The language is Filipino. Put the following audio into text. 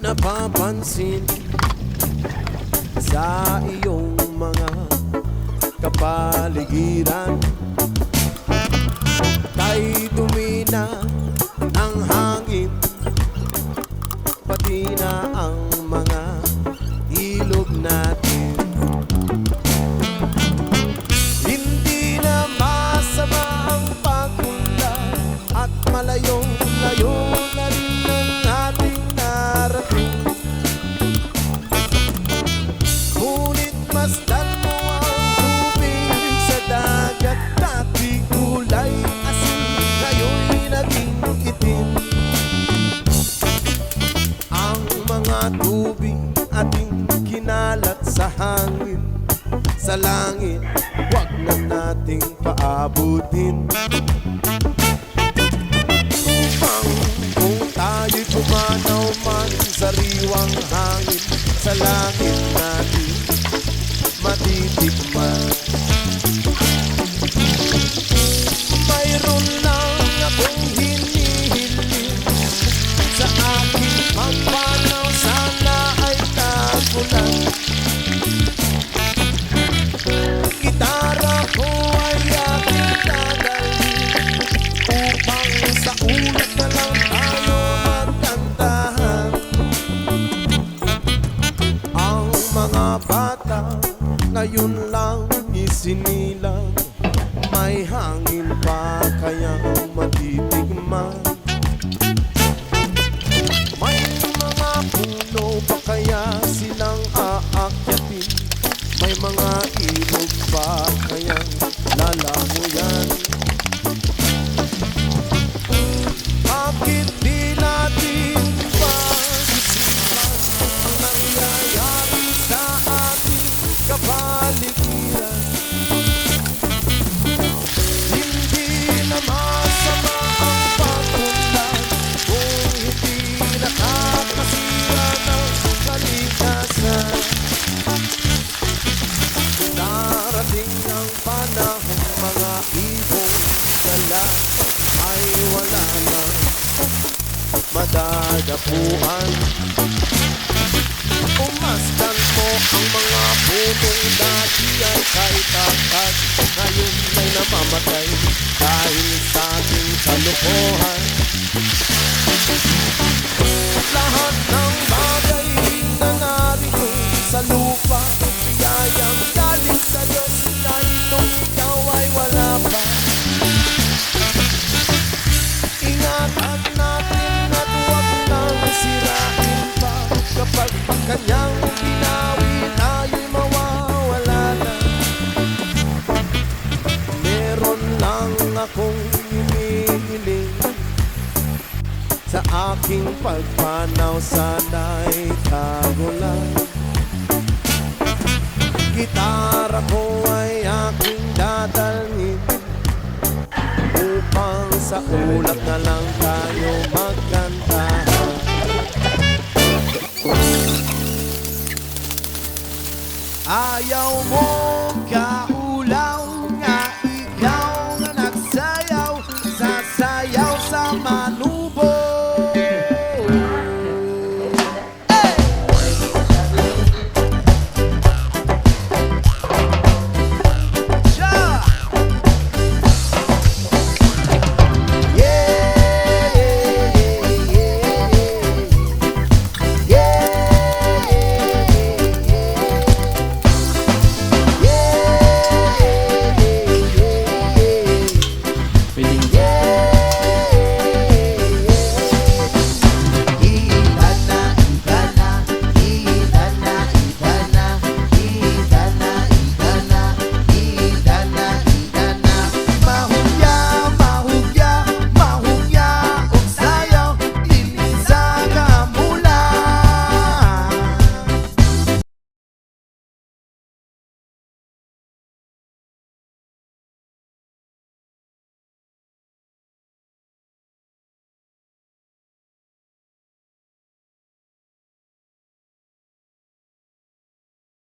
napapansin sa iyong mga kapaligiran. Kay dumi na ng hangin, pati na ang mga ilog natin. Hindi na masama ang pagpunta at malayong-layo na rin ang ating narating. Ngunit masdan mo ang tubig sa dagat, dati kulay asin, ngayon'y naging itim. Ang mga tubig ating kinalat sa hangin, sa langit, wag na nating paabutin. Upang kung tayo'y pumanaw man sa riwang hangin, sa langit natin matitikman. Mayroon lang akong hinihiling sa aking pagpanaw, sana ay tagulan. Gitara ko ay aking dadalhin upang sa ulat na lang tayo magkantahan. Ang mga bata ngayon lang isinilang, may hangin pa kaya matitikman. May mga puno pa kaya silang aakyatin, may mga ilog pa kayang lalamuyan. Bakit di natin pag-isipan ang nangyayari sa ating kapaligiran? Hindi na masama ang pagpunlan kung hindi nakakasira ng kalikasan. Darating ang panahon, mga ibong dala ay wala na madadapuan. Umasdan mo ang mga punong dati ay kay takad, ngayon ay namamatay dahil sa ating kalokohan. Lahat ng bagay na narito sa lupa, biyayang galing sa Diyos, kahit nung ikaw ay wala pa. Ingatan natin at huwag nang sirain pa, kapag pag kanyang binawi tayo'y mawawala na. Meron lang akong hinihiling sa aking pagpanaw, sana'y tagulan. Gitara ko ay aking dadalhin upang sa ulap na lang tayo magkantahan. Ayaw mo ka